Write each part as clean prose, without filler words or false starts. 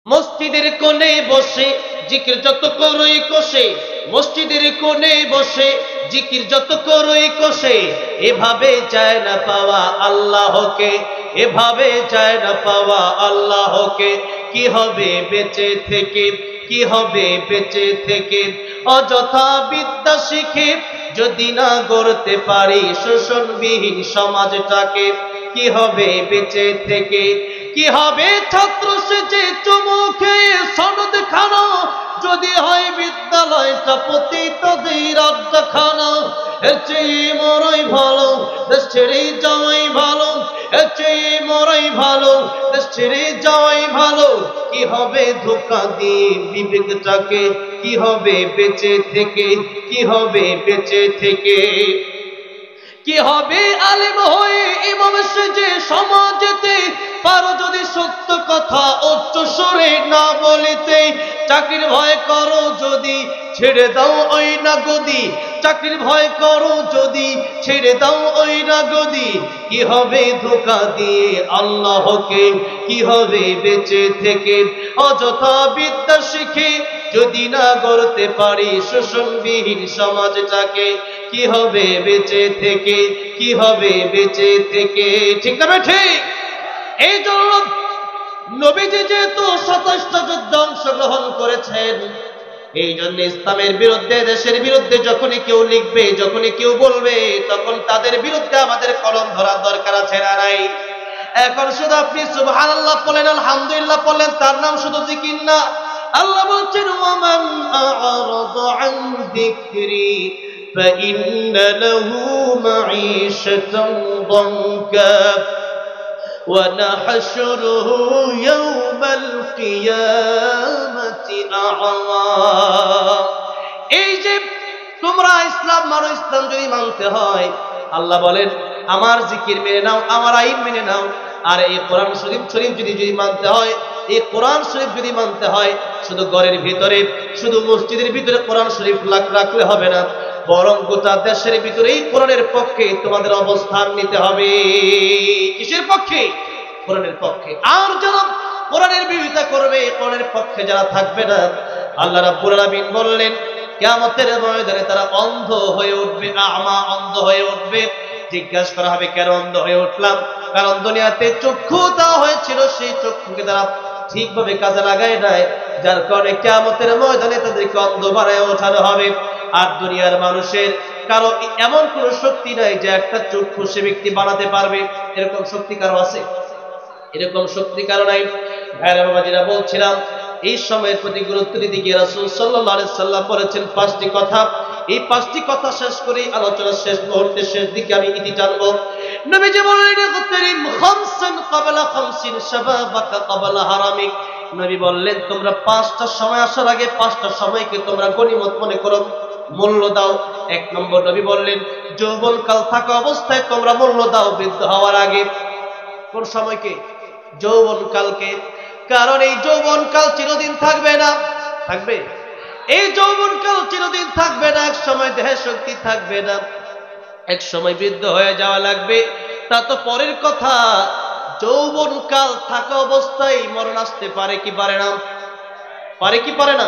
মসজিদের কোণে বসে জিকির যত করই কষে, মসজিদের কোণে বসে জিকির যত করই কষে, এভাবে চায় না পাওয়া আল্লাহকে, এভাবে চায় না পাওয়া আল্লাহকে। কি হবে বেঁচে থেকে, কি হবে বেঁচে থেকে, অযথা বিদ্যা শিখে যদি না গড়তে পারি শোষণবিহীন সমাজটাকে। কি হবে বেঁচে থেকে, কি হবে ছাত্র সেজে চুমু খেয়ে সনদ খানো, যদি হয় বিদ্যালয়টা পতিতদের আড্ডাখানা। এর চেয়ে মরাই ভালো, দেশ ছেড়ে যাওয়াই ভালো, এর চেয়ে মরাই ভালো, দেশ ছেড়ে যাওয়াই ভালো। কি হবে ধোঁকা দিয়ে বিবেকটাকে, কি হবে বেঁচে থেকে, কি হবে বেঁচে থেকে। কি হবে আলেম হয়ে ইমাম সেজে সমাজেতে, পারো যদি সত্য কথা উচ্চ স্বরে না বলিতে। চাকরির ভয় করো যদি ছেড়ে দাও ওই না গদি, চাকরির ভয় করো যদি ছেড়ে দাও ওই না গদি। কি হবে ধোঁকা দিয়ে আল্লাহকে, কি হবে বেঁচে থেকে, অযথা বিদ্যা শিখে যদি না গড়তে পারি শোষণবিহীন সমাজটাকে। কি হবে বেঁচে থেকে, কি হবে বেঁচে থেকে। ঠিক না ঠিক? এই জন্য নবীজি যেহেতু 27টা যুদ্ধে অংশগ্রহণ করেছেন, এই জন্য ইসলামের বিরুদ্ধে, দেশের বিরুদ্ধে যখনই কেউ লিখবে, যখনই কেউ বলবে, তখন তাদের বিরুদ্ধে আমাদের কলম ধরার দরকার আছে না নাই? এখন শুধু আপনি সুবহানাল্লাহ বলেন, আলহামদুলিল্লাহ বলেন, তার নাম শুধু জিকির না। আল্লাহ বলছেন ওয়ামান আ'রাদা আন যিকরি ফাইন্না লাহু মাঈশাতান দানকা ওয়া নাহশুরুহু ইয়াওমাল কিয়ামাতি আ'মা। এই যে তোমরা ইসলাম মানো, ইসলাম যদি মানতে হয়, আল্লাহ বলেন আমার জিকির মেনে নাও, আমার আইন মেনে নাও। আর এই কোরআন শরীফ যদি মানতে হয়, এই কোরআন শরীফ যদি মানতে হয়, শুধু ঘরের ভিতরে, শুধু মসজিদের ভিতরে কোরআন শরীফ রাখলে হবে না, বরং গোটা দেশের ভিতরে এই কোরআনের পক্ষে তোমাদের অবস্থান নিতে হবে। কিসের পক্ষে? কোরআনের পক্ষে। আর যারা কোরআনের বিরোধিতা করবে, কোরআনের পক্ষে যারা থাকবে না, আল্লাহ রাব্বুল আলামিন বললেন কিয়ামতের ময়দানে তারা অন্ধ হয়ে উঠবে, আমা, অন্ধ হয়ে উঠবে। জিজ্ঞাসা করা হবে কেন অন্ধ হয়ে উঠলাম? কারণ দুনিয়াতে চক্ষু দেওয়া হয়েছিল, সেই চক্ষুকে তারা ঠিকভাবে কাজে লাগায় নাই, যার কারণে কিয়ামতের ময়দানে তাদেরকে অন্ধ বানায় ওঠানো হবে। আর দুনিয়ার মানুষের কারো এমন কোন শক্তি নাই যে একটা চক্ষু সে ব্যক্তি বানাতে পারবে। এরকম শক্তি কারো আছে? এরকম শক্তি কারো নাই। ভাইরা বাবাজিরা, বলছিলাম এই সময়ের প্রতি গুরুত্ব দিতে গিয়ে রাসূল সাল্লাল্লাহু আলাইহি সাল্লাম বলেছেন 5টি কথা। এই 5টি কথা শেষ করে আলোচনা শেষ মুহূর্তে শেষ দিকে আমি ইতি টানবো। নবীজি বললেন ইগতারিম খামসান ক্বাবলা খামসিন শাবাবাকা ক্বাবলা হারামিক। নবী বললেন তোমরা 5টা সময় আসার আগে 5টা সময়কে তোমরা গনিমত মনে করো, মূল্য দাও। 1 নম্বর নবী বললেন যৌবনকাল থাকা অবস্থায় তোমরা মূল্য দাও বৃদ্ধ হওয়ার আগে। কোন সময়কে? যৌবনকালকে। কারণ এই যৌবনকাল চিরদিন থাকবে না। থাকবে? এই যৌবনকাল চিরদিন থাকবে না। এক সময় দেহের শক্তি থাকবে না, এক সময় বৃদ্ধ হয়ে যাওয়া লাগবে। তা তো পরের কথা, যৌবনকাল থাকা অবস্থায় মরণ আসতে পারে কি পারে না? পারে কি পারে না?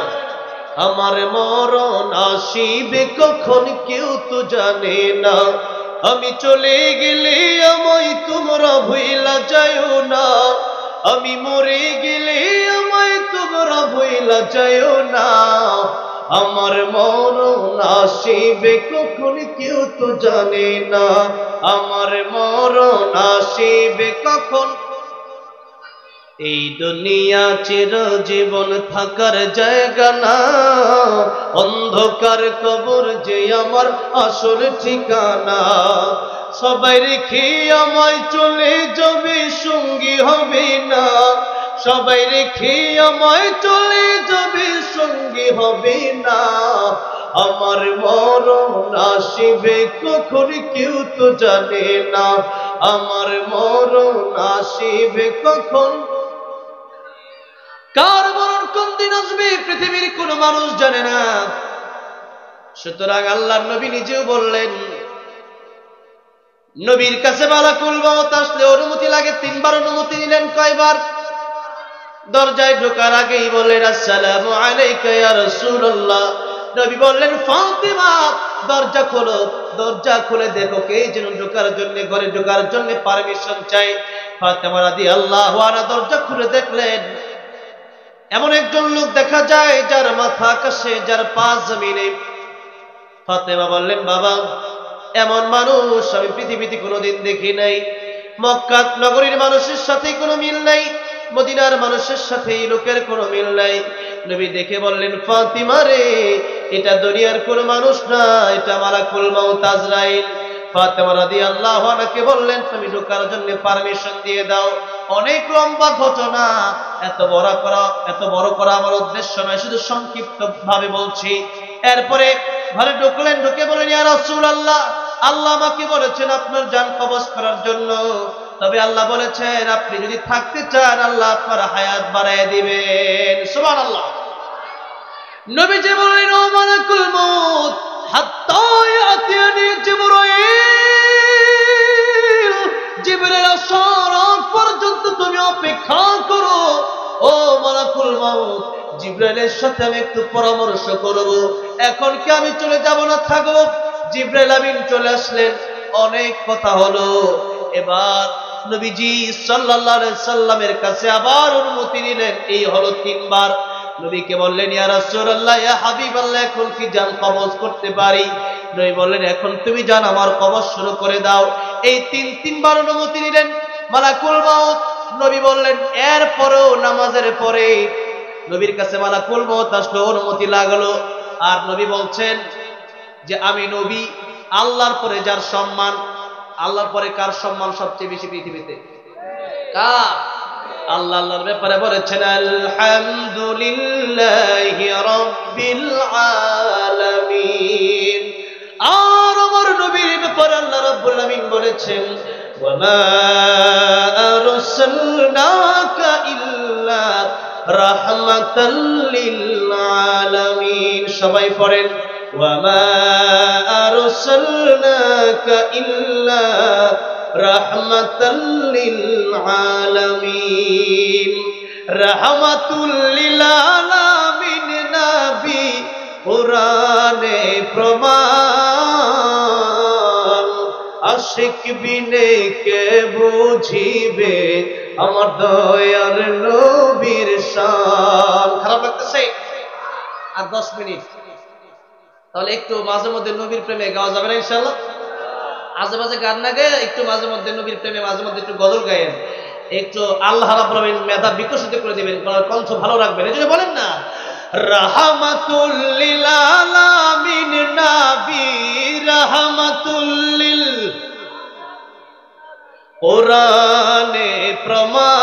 আমার মরণ আসিবে কখন কেউ তো জানে না, আমি চলে গেলে আমায় তোমরা ভুইলা যাইও না, আমি মরে গেলে আমায় তোমরা ভুইলা যাইও না। আমার মরণ আসিবে কখন কেউ তো জানে না, আমার মরণ আসিবে কখন। এই দুনিয়া চিরজীবন থাকার জায়গা না, অন্ধকার কবর যে আমার আসল ঠিকানা। সবাই রেখে আমায় চলে যাবে, সঙ্গী হবে না, সবাই রেখে আমায় চলে যাবে, সঙ্গী হবে না। আমার মরণ আসিবে কখন কেউ তো জানে না, আমার মরণ আসিবে কখন। কার মরণ কোন দিন আসবে পৃথিবীর কোন মানুষ জানে না। সুতরাং আল্লাহর নবী নিজেও বললেন, নবীর কাছে মালাকুল মউত আসলে অনুমতি লাগে 3 বার। অনুমতি নিলেন কয়বার? দরজায় ঢোকার আগেই বললেন আসসালামু আলাইকা ইয়া রাসূলুল্লাহ। নবী বললেন ফাতিমা দরজা খোলো। দরজা খুলে দেখো কে যেন ঢোকার জন্য, ঘরে ঢোকার জন্য পারমিশন চাই। ফাতিমা রাদিয়াল্লাহু আনহা দরজা খুলে দেখলেন এমন একজন লোক দেখা যায় যার মাথা আকাশে, যার পা জমিনে। ফাতেমা বললেন বাবা, এমন মানুষ আমি পৃথিবীতে কোনোদিন দেখি নাই। মক্কা নগরীর মানুষের সাথে কোনো মিল নাই, মদিনার মানুষের সাথে এই লোকের কোনো মিল নাই। নবী দেখে বললেন ফাতিমা রে, এটা দুনিয়ার কোনো মানুষ না, এটা মালাকুল মাউত আজরাইল। ফাতেমা রাদিয়াল্লাহু আনহাকে বললেন তুমি ঢোকার জন্য পারমিশন দিয়ে দাও। অনেক লম্বা ঘটনা, এত বড় করা আমার উদ্দেশ্য নয়, শুধু সংক্ষিপ্ত ভাবে বলছি। এরপরে ঘরে ঢুকলেন, ঢুকে বলেন ইয়া রাসূলুল্লাহ, আল্লাহ আমাকে বলেছেন আপনার জান কবজ করার জন্য। তবে আল্লাহ বলেছেন আপনি যদি থাকতে চান আল্লাহ আপনার হায়াত বাড়ায় দিবেন। সুবহানাল্লাহ। নবীজি বললেন ও মালাকুল মউত, হাত্তা ইয়াতিয়ানি জিবরাইল, জিবরাইল আসার পর্যন্ত তুমি অপেক্ষা করো। ও মালাকুল মউত, জিবরাইলের সাথে আমি একটু পরামর্শ করব, এখন কি আমি চলে যাব না থাকবো? জিবরাইল আমিন চলে আসলেন, অনেক কথা হলো। এবার নবীজি সাল্লাল্লাহু আলাইহি সাল্লামের কাছে আবার অনুমতি নিলেন, এই হলো 3 বার। নবীকে বললেন ইয়া রাসূলুল্লাহ, ইয়া হাবিবাল্লাহ, এখন কি জান কবজ করতে পারি? নবী বললেন এখন তুমি জান আমার কবজ শুরু করে দাও। এই 3 বার অনুমতি নিলেন মালাকুল মউত। নবী বললেন এরপরেও নামাজের পরে নবীর কাছে মালাকুল মউত আসলো, অনুমতি লাগলো। আর নবী বলছেন যে আমি নবী, আল্লাহর পরে যার সম্মান, আল্লাহর পরে কার সম্মান সবচেয়ে বেশি পৃথিবীতে? কার? আল্লাহ আল্লাহর ব্যাপারে বলেছেন আলহামদুলিল্লাহি রাব্বিল আলামিন। আর আমার নবীর ব্যাপারে আল্লাহ রাব্বুল আলামিন বলেছেন ওয়া মা আরসালনাকা ইল্লা রাহমাতাল লিল আলামিন। সবাই পড়েন ওয়া মা আরসালনাকা ইল্লা রাহমাতাল লিল আলামিন। রাহমাতুল লিল আলামিন নবী কুরআনে প্রমাণ, আশিক বিনে কে বুঝিবে আমার দয়ার নবীর শান। খারাপ লাগতেছে? আর 10 মিনিট, তাহলে একটু মাঝে মধ্যে নবীর প্রেমে গাওয়া যাবে না ইনশাআল্লাহ? মাঝে মাঝে গান না গায়ে একটু মাঝে মধ্যে নবীর প্রেমে মাঝে মধ্যে একটু গজল গায়েন, একটু আল্লাহ রাব্বুল আলামিন মেধা বিকশিত করে দিবেন, কণ্ঠ ভালো রাখবেন। এই জন্য বলেন না রাহমাতুল লিল আলামিন নবী, রাহমাতুল লিল কুরআনে প্রমাণ,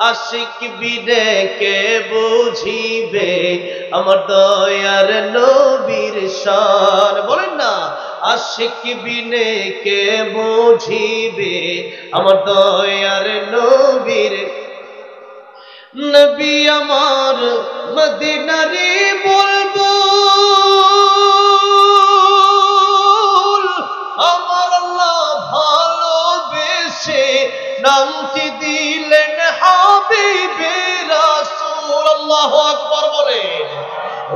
আশিক বিনে কে বুঝিবে আমার দয়ার নবীর শান। বলেন না আশিক বিনে কে বুঝিবে আমার দয়ার নবীর। নবী আমার মদিনারে বুলবুল, আমার আল্লাহ ভালোবেসে নামটি দিলেন হাবিবে রাসূল। আল্লাহু আকবার বলেন।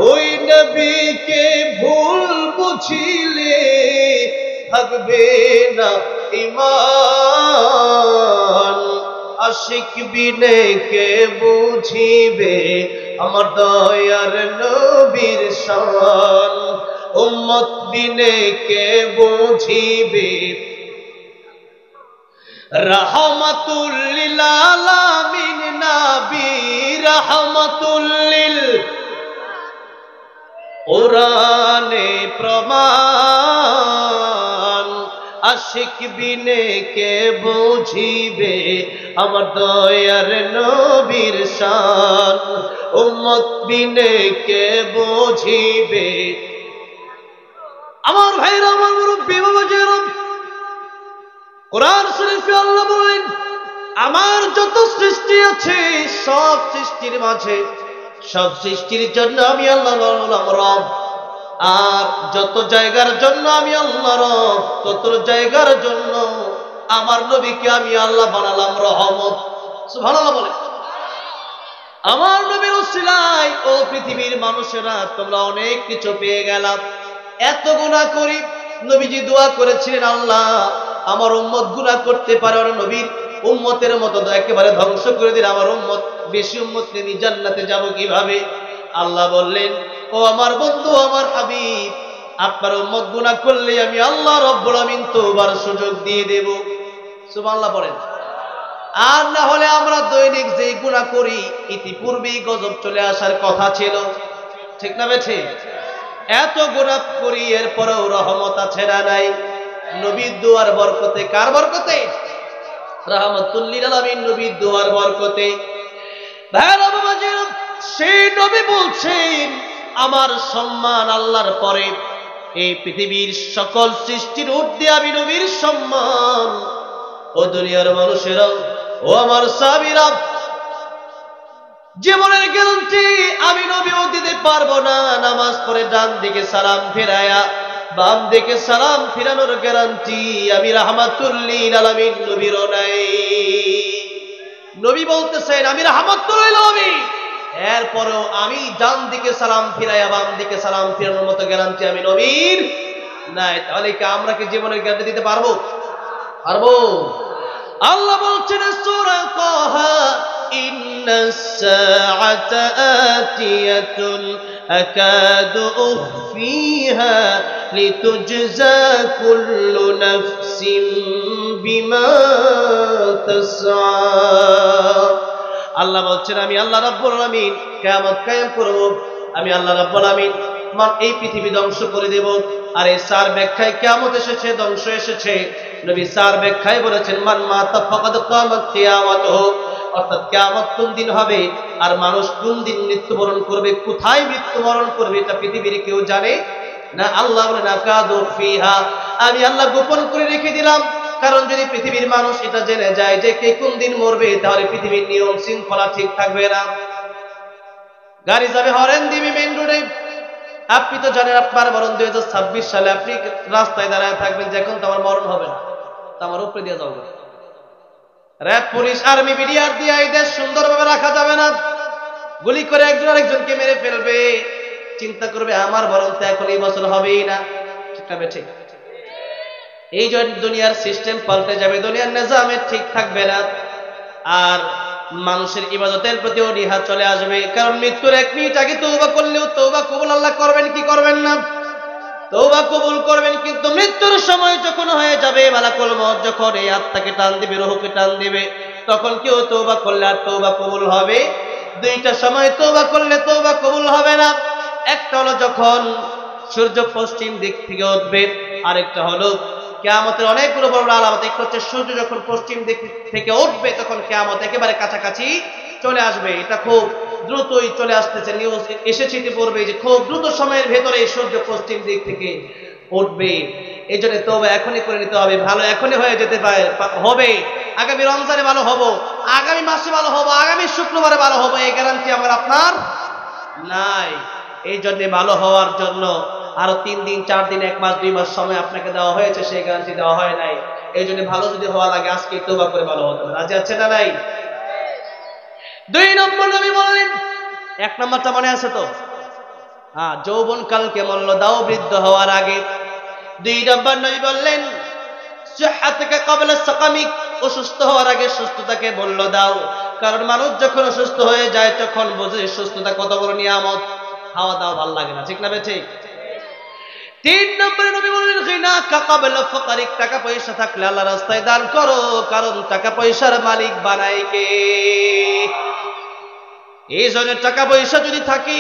ওই নবীকে ভুল বুঝিলে থাকবে না ঈমান, আশিক বিনে কে বুঝিবে আমার দয়ার নবীর শান, উম্মত বিনে কে বুঝিবে। রাহমাতুল লিল আলামিন নবী, রাহমাতুল লিল কুরআনে প্রমাণ, আশিক বিনে কে বুঝিবে আমার দয়ার নবীর শান, উম্মত বিনে কে বুঝিবে। আমার ভাইরা, আমার মুরব্বী বাবাজিরা, কোরআন শরীফে আল্লাহ বলেন আমার যত সৃষ্টি আছে সব সৃষ্টির মাঝে, সব সৃষ্টির জন্য আমি আল্লাহ হলাম রব। আর যত জায়গার জন্য আমি আল্লাহ রব, তত জায়গার জন্য আমার নবীকে আমি আল্লাহ বানালাম রহমত। সুবহানাল্লাহ বলে। আমার নবীর উসিলায় ও পৃথিবীর মানুষেরা তোমরা অনেক কিছু পেয়ে গেলাম। এত গুনাহ করি, নবীজি দোয়া করেছিলেন, আল্লাহ আমার উম্মত গুনাহ করতে পারে, আর নবীর উম্মতের মতো একেবারে ধ্বংস করে দিন, আমার উম্মত বেশি উম্মত নিয়ে জান্নাতে যাব কিভাবে? আল্লাহ বললেন, ও আমার বন্ধু, আমার হাবিব, আপনার উম্মত গুনাহ করলে আমি আল্লাহ রব্বুল আমিন তওবার সুযোগ দিয়ে দেব। সুবহানাল্লাহ বলেন। আর না হলে আমরা দৈনিক যে গুনাহ করি, ইতিপূর্বেই গজব চলে আসার কথা ছিল, ঠিক না বেঠে? এত গুনাহ করি, এরপরেও রহমত আছে না নাই? নবীর দুয়ার বরকতে। কার বরকতে? রাহমাতুল লিল আলামিন নবীর দুয়ার বরকতে। ভাইরা বাবাজি, সেই নবী বলছেন, আমার সম্মান আল্লাহর পরে এই পৃথিবীর সকল সৃষ্টির ঊর্ধ্বে আমি নবীর সম্মান। ও দুনিয়ার মানুষেরা, ও আমার সাহাবীরা, জীবনের গ্যারান্টি আমি নবীও দিতে পারবো না। নামাজ পড়ে ডান দিকে সালাম ফেরায়া বাম দিকে সালাম ফিরানোর গ্যারান্টি আমি রাহমাতুল লিল আলামিন নবীরও নাই। নবী বলতেছেন, আমি রাহমাতুল লিল আলামিন, এরপরেও আমি ডান দিকে সালাম ফিরায়া বাম দিকে সালাম ফিরানোর মতো গ্যারান্টি আমি নবীর নাই। তাহলে কি আমরা কি জীবনের গ্যারান্টি দিতে পারবো? পারবো? আল্লাহ বলছেন সূরা তাহা, ইন্নাস সাআতা আতিয়াতুন আকাদু উখফিহা লিতুজজা কুল্লু নাফসিন বিমা তাসআ। আল্লাহ বলছেন, আমি আল্লাহ রাব্বুল আলামিন কিয়ামত কায়েম করব, আমি আল্লাহ রাব্বুল আলামিন এই পৃথিবী ধ্বংস করে দেব। আর এই চার ব্যাখ্যায় কিয়ামত এসেছে, ধ্বংস এসেছে। নবী চার ব্যাখ্যায় বলেছেন, মান মাতা ফাকাদ কিয়ামত কিয়ামতুহু, অর্থাৎ কিয়ামত কোন দিন হবে আর মানুষ কোন দিন মৃত্যুবরণ করবে, কোথায় মৃত্যুবরণ করবে, এটা পৃথিবীর কেউ জানে না। আল্লাহ বলেন, আকাদু ফিহা, আমি আল্লাহ গোপন করে রেখে দিলাম। কারণ যদি পৃথিবীর মানুষ এটা জেনে যায় যে কে কোন দিন মরবে, তাহলে পৃথিবীর নিয়ম শৃঙ্খলা ঠিক থাকবে না। গাড়ি যাবে, হরেন দিবি মেইন রোডে। আপনি তো জানেন আপনার মরণ 2026 সালে, আপনি রাস্তায় দাঁড়ায় থাকবেন যে এখন তো আমার মরণ হবে না, তো আমার উপরে দিয়ে যাবো। র্যাব, পুলিশ, আর্মি, বিডিআর দিয়ে এই দেশ সুন্দরভাবে রাখা যাবে না। গুলি করে একজন আরেকজনকে মেরে ফেলবে, চিন্তা করবে আমার মরণ তো এখন এই বছর হবেই না, ঠিক না ঠিক? এই জন্য দুনিয়ার সিস্টেম পাল্টে যাবে, দুনিয়ার নিজামে ঠিক থাকবে না, আর মানুষের ইবাদতের প্রতি অনীহা চলে আসবে। কারণ মৃত্যুর 1 মিনিট আগে তওবা করলেও তওবা কবুল আল্লাহ করবেন কি করবেন না? তওবা কবুল করবেন। কিন্তু মৃত্যুর সময় যখন হয়ে যাবে, মালাকুল মউত যখন এই আত্মাকে টান দিবে, রূহকে টান দিবে, তখন কেউ তওবা করলে আর তওবা কবুল হবে? দুইটা সময় তওবা করলে তওবা কবুল হবে না। একটা হলো যখন সূর্য পশ্চিম দিক থেকে উঠবে, আরেকটা হলো কিয়ামতের অনেকগুলো বড় বড় আলামত। একটা হচ্ছে সূর্য যখন পশ্চিম দিক থেকে উঠবে, তখন কিয়ামত একেবারে কাছাকাছি চলে আসবে। এটা খুব দ্রুতই চলে আসতেছে, নিউজ এসেছে ইতিপূর্বে যে খুব দ্রুত সময়ের ভেতরে সূর্য পশ্চিম দিক থেকে উঠবে। এই জন্য তওবা এখনই করে নিতে হবে। ভালো এখনই হয়ে যেতে পারে, হবে। আগামী রমজানে ভালো হব, আগামী মাসে ভালো হব, আগামী শুক্রবারে ভালো হব, এই গ্যারান্টি আমার আপনার নাই। এই জন্য ভালো হওয়ার জন্য আরো 3 দিন 4 দিন 1 মাস 2 মাস সময় আপনাকে দেওয়া হয়েছে, সেই গ্যারান্টি দেওয়া হয় নাই। এই জন্য ভালো যদি হওয়া লাগে আজকে তওবা করে ভালো হতে হবে। রাজি আছে না নাই? 2 নম্বর নবী বললেন, 1 নম্বরটা মনে আছে তো? হ্যাঁ, যৌবন কালকে মূল্য দাও বৃদ্ধ হওয়ার আগে। 2 নম্বর নবী বললেন, সিহহাতুকা ক্বাবলা সাকামিক, অসুস্থ হওয়ার আগে সুস্থতাকে মূল্য দাও। কারণ মানুষ যখন অসুস্থ হয়ে যায় তখন বোঝে সুস্থতা কত বড় নিয়ামত। খাওয়া দাওয়া ভালো লাগে না, ঠিক না ঠিক? 3 নম্বরে নবী বললেন, গিনাকা ক্বাবলা ফাকরিক, টাকা পয়সা থাকলে আল্লাহর রাস্তায় দান করো, কারণ টাকা পয়সার মালিক বানায় কে? এই জন্য টাকা পয়সা যদি থাকে,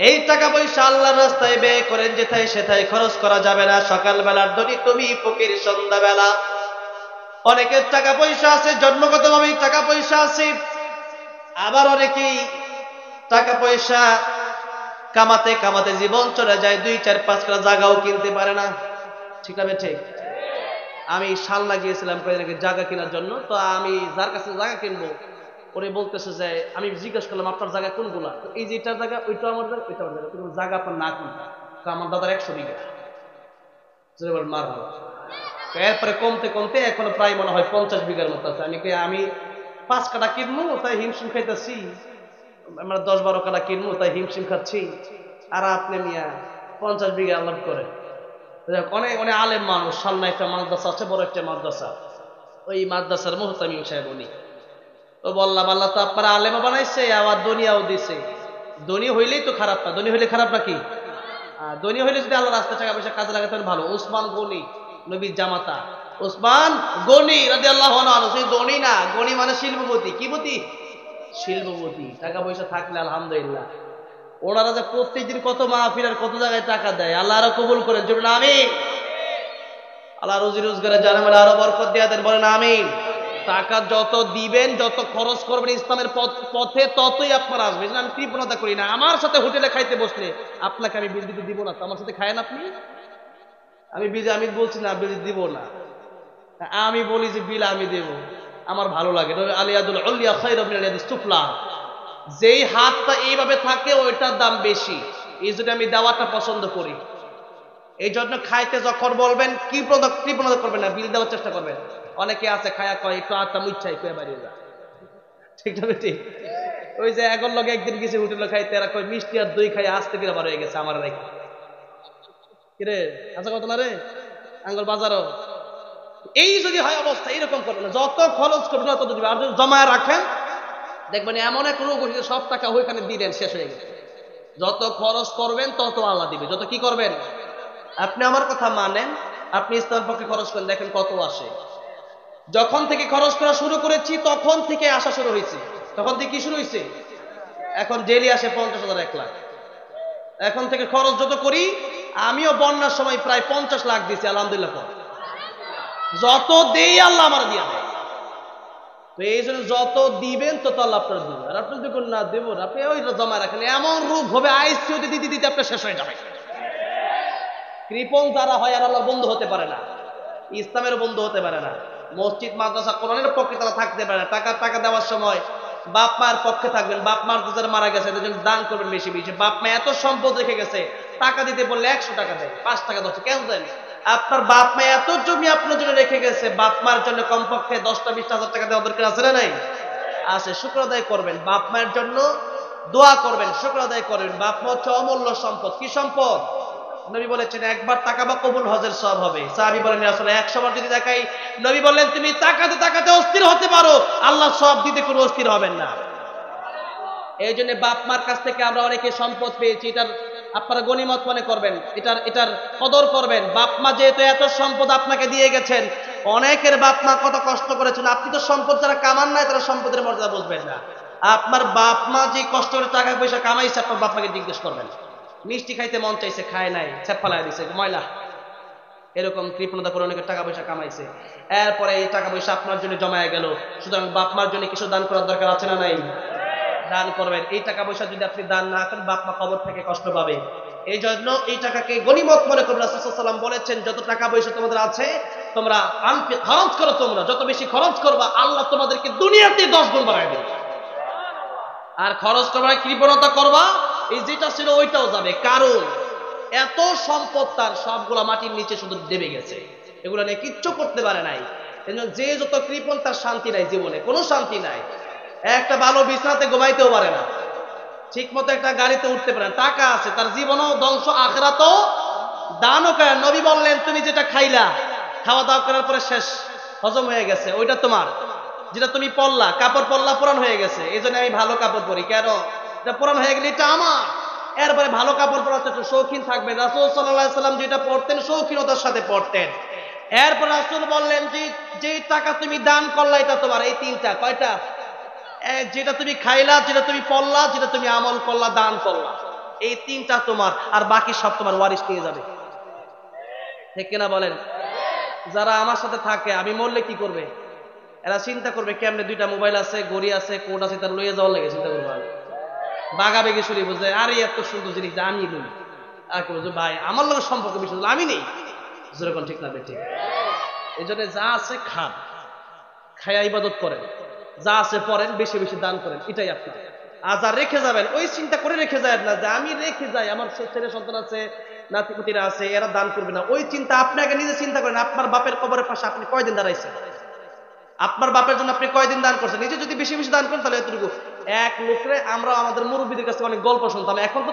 এই টাকা পয়সা আল্লাহর রাস্তায় ব্যয় করেন, যেথায় সেথায় খরচ করা যাবে না। সকালবেলার ধনী তুমি, ফকির সন্ধ্যাবেলা। অনেকের টাকা পয়সা আছে, জন্মগতভাবেই টাকা পয়সা আছে, আবার অনেকেই টাকা পয়সা কামাতে কামাতে জীবন চলে যায়, 2, 4, 5 কাঠা জায়গাও কিনতে পারে না, ঠিক না ঠিক? আমি শালনা গিয়েছিলাম কয়েকদিন জায়গা কেনার জন্য। তো আমি যার কাছে জায়গা কিনবো, ওরে বলতেছে যে, আমি জিজ্ঞেস করলাম আপনার জায়গা কোনগুলা? এই যে এটার জায়গা, ওইটা আমার জায়গা, ওইটা আমার জায়গা, কিন্তু জায়গা আপনার না কোনটা? আমার দাদার 100 বিঘা। মার, এরপরে কমতে কমতে এখন প্রায় মনে হয় 50 বিঘার মতো আছে। আমি 5 কাটা কিনবো তাই হিমশিম খাইতেছি, আমরা 10-12 কাটা কিনবো তাই হিমশিম খাচ্ছি, আর আপনি মিয়া 50 বিঘা আলাপ করে। অনেক অনেক আলেম মানুষ, সামনে একটা মাদ্রাসা আছে, বড় একটা মাদ্রাসা, ওই মাদ্রাসার মুহতামিম সাহেব উনি তো বললাম আল্লাহ তো আপনারা আলেমও বানাইছে আবার দুনিয়াও দিছে, ধনী হইলেই তো খারাপ না, ধনী হইলে খারাপ নাকি? ধনী হইলে যদি আল্লাহ রাস্তায় টাকা পয়সা কাজে লাগাতে ভালো। উসমান গনি, নবীর জামাতা উসমান গনি রাদিয়াল্লাহু আনহু, সেই গনি না, গনি মানে শিল্পপতি। কি পতি? শিল্পপতি। টাকা পয়সা থাকলে আলহামদুলিল্লাহ। ওনারা যে প্রত্যেকদিন কত মাহফিল আর কত জায়গায় টাকা দেয়, আল্লাহ আরো কবুল করেন, জন্য আমিন। আল্লাহ রুজি রোজগারে জানে মানে আরো বরকত দিয়ে দেন, বলেন আমিন। টাকা যত দিবেন, যত খরচ করবেন ইসলামের পথে, ততই আপনার আসবে। আমি কৃপণতা করি না, আমার সাথে হোটেলে খাইতে বসলে আপনাকে আমি বিল দিতে দিব না, তো আমার সাথে খায়েন আপনি। আমি বলছি না বিল দিব না, আমি বলি যে বিল আমি দেব, আমার ভালো লাগে। আলিয়াদুল উলিয়া খায়রুম মিনাল ইয়াদিস সুফলা, যেই হাতটা এইভাবে থাকে ওইটার দাম বেশি, এই জন্য আমি দেওয়াটা পছন্দ করি। এই জন্য খাইতে যখন বলবেন কৃপণতা করবেন না, বিল দেওয়ার চেষ্টা করবেন। অনেকে আছে খায়া কয় একটু আটটা মুচ্ছাই কয়ে বাড়িয়ে যা, ঠিক না ঠিক? ওই যে এখন লোক একদিন গেছে হোটেলে খাইতে, এরা কয় মিষ্টি আর দই খাই আসতে কিনা বার হয়ে গেছে আমার রেখে। কিরে আচ্ছা কত না রে আঙ্গল বাজারও। এই যদি হয় অবস্থা এরকম করবেন না, যত খরচ করবেন তত দিবেন, আর যদি জমায় রাখেন দেখবেন এমন এক রোগ হয়েছে সব টাকা ওইখানে দিলেন, শেষ হয়ে গেছে। যত খরচ করবেন তত আল্লাহ দিবে। যত কি করবেন, আপনি আমার কথা মানেন, আপনি ইসলামের পক্ষে খরচ করেন, দেখেন কত আসে। যখন থেকে খরচ করা শুরু করেছি তখন থেকে আসা শুরু হয়েছে। তখন থেকে কি শুরু হয়েছে? এখন ডেইলি আসে 50,000 1 লাখ। এখন থেকে খরচ যত করি, আমিও বন্যার সময় প্রায় 50 লাখ দিছি আলহামদুলিল্লাহ। যত দেই আল্লাহ আমার দিয়া দেয়। তো এই জন্য যত দিবেন তত আল্লাহ আপনার দিবেন। আর আপনি যখন না দেব, আপনি ওই জমা রাখেন, এমন রূপ হবে আইসিইউতে দিতে দিতে আপনার শেষ হয়ে যাবে। কৃপণ যারা হয় আর আল্লাহ বন্ধু হতে পারে না, ইসলামের বন্ধু হতে পারে না। মসজিদ মাদ্রাসা কোরআনের পক্ষে তারা থাকতে পারে না। টাকা দেওয়ার সময় বাপ মার পক্ষে থাকবেন। বাপ মার যারা মারা গেছে এদের দান করবেন বেশি বেশি। বাপ মা এত সম্পদ রেখে গেছে, টাকা দিতে বললে 100 টাকা দেয়, 5 টাকা 10 কেন দেন? আপনার বাপ মা এত জমি আপনার জন্য রেখে গেছে, বাপ মার জন্য কমপক্ষে 10-20 হাজার টাকা দেওয়া দরকার আছে না নাই? আছে। শুকর আদায় করবেন, বাপ মায়ের জন্য দোয়া করবেন, শুকর আদায় করবেন। বাপ মা হচ্ছে অমূল্য সম্পদ। কি সম্পদ? নবী বলেছেন একবার তাকাবা কবুল হজের সওয়াব হবে। সাহাবী বলেন আসলে 100 বার যদি তাকাই, নবী বললেন তুমি তাকাতে তাকাতে অস্থির হতে পারো, আল্লাহ সওয়াব দিতে কোনো অস্থির হবেন না। এই জন্য বাপ মার কাছ থেকে আমরা অনেকে সম্পদ পেয়েছি, এটার আপনারা গনিমত মনে করবেন, এটার কদর করবেন। বাপ মা যেহেতু এত সম্পদ আপনাকে দিয়ে গেছেন, অনেকের বাপ মা কত কষ্ট করেছেন, আপনি তো সম্পদ যারা কামান নাই তারা সম্পদের মর্যাদা বুঝবেন না। আপনার বাপ মা যে কষ্ট করে টাকা পয়সা কামাইছে, আপনার বাপ মাকে জিজ্ঞেস করবেন। মিষ্টি খাইতে মন চাইছে, খায় নাই, ছেপ ফালাই দিছে ময়লা, এরকম কৃপণতা করে অনেকের টাকা পয়সা কামাইছে। এরপরে এই টাকা পয়সা আপনার জন্য জমায় গেল, সুতরাং বাপ মার জন্য কিছু দান করার দরকার আছে না নাই? দান করবেন। এই টাকা পয়সা যদি আপনি দান না করেন, বাপ মা কবর থেকে কষ্ট পাবে। এই জন্য এই টাকাকে গনিমত মনে করবেন। রাসূল সাল্লাল্লাহু আলাইহি ওয়াসাল্লাম বলেছেন যত টাকা পয়সা তোমাদের আছে তোমরা খরচ করো, তোমরা যত বেশি খরচ করবা আল্লাহ তোমাদেরকে দুনিয়াতে 10 গুণ বাড়ায় দেবে। আর খরচ করবা, কৃপণতা করবা, এই যেটা ছিল ওইটাও যাবে। কারণ এত সম্পদ তার সবগুলা মাটির নিচে শুধু দেবে গেছে, এগুলো নিয়ে কিচ্ছু করতে পারে নাই। যে যত কৃপণ তার শান্তি নাই, জীবনে কোনো শান্তি নাই। একটা ভালো বিছানাতে ঘুমাইতেও পারে না, ঠিক মতো একটা গাড়িতে উঠতে পারে না। টাকা আছে, তার জীবনও ধ্বংস, আখিরাতও দানও করে। নবী বললেন তুমি যেটা খাইলা, খাওয়া দাওয়া করার পরে শেষ, হজম হয়ে গেছে, ওইটা তোমার। যেটা তুমি পরলা, কাপড় পরলা, পুরান হয়ে গেছে, এই জন্য আমি ভালো কাপড় পরি। কেন? এটা পুরান হয়ে গেলে এটা আমার। এরপরে ভালো কাপড় পরাতে একটু শৌখিন থাকবে। রাসূল সাল্লাল্লাহু আলাইহি ওয়াসাল্লাম যেটা পরতেন শৌখিনতার সাথে পরতেন। এরপর রাসূল বললেন যে টাকা তুমি দান করলা এটা তোমার। এই তিনটা, কয়টা? যেটা তুমি খাইলা, যেটা তুমি পড়লা, যেটা তুমি আমল করলা, দান করলা, এই তিনটা তোমার। আর বাকি সব তোমার ওয়ারিশ নিয়ে যাবে। ঠিক কিনা বলেন? যারা আমার সাথে থাকে, আমি মরলে কি করবে? এরা চিন্তা করবে কেমনে 2টা মোবাইল আছে, ঘড়ি আছে, কোট আছে, তার লইয়ে যাওয়ার লাগে চিন্তা করবে। বাগা বেগে শুরু বুঝে, আরে এত সুন্দর জিনিস আমি লই। আর কি বলছো ভাই আমার লোকের সম্পর্ক বেশি আমি নেই, যেরকম ঠিক না ঠিক। এই জন্য যা আছে খান, খায়া ইবাদত করেন, যা আছে পড়েন, বেশি বেশি দান করেন, এটাই আপনার। আর যা রেখে যাবেন ওই চিন্তা করে রেখে যায় না যে আমি রেখে যাই, আমার ছেলে সন্তান আছে, নাতিপুতিরা আছে, এরা দান করবে না, ওই চিন্তা আপনি আগে নিজে চিন্তা করেন। আপনার বাপের কবরের পাশে আপনি কয়দিন দাঁড়াইছেন? আপনার বাপের জন্য আপনি কয়দিন দান করছেন? নিজে যদি বেশি বেশি দান করেন তাহলে এতটুকু। এক লোকরে আমরা আমাদের মুরব্বীদের কাছে অনেক গল্প শুনতাম, এখন তো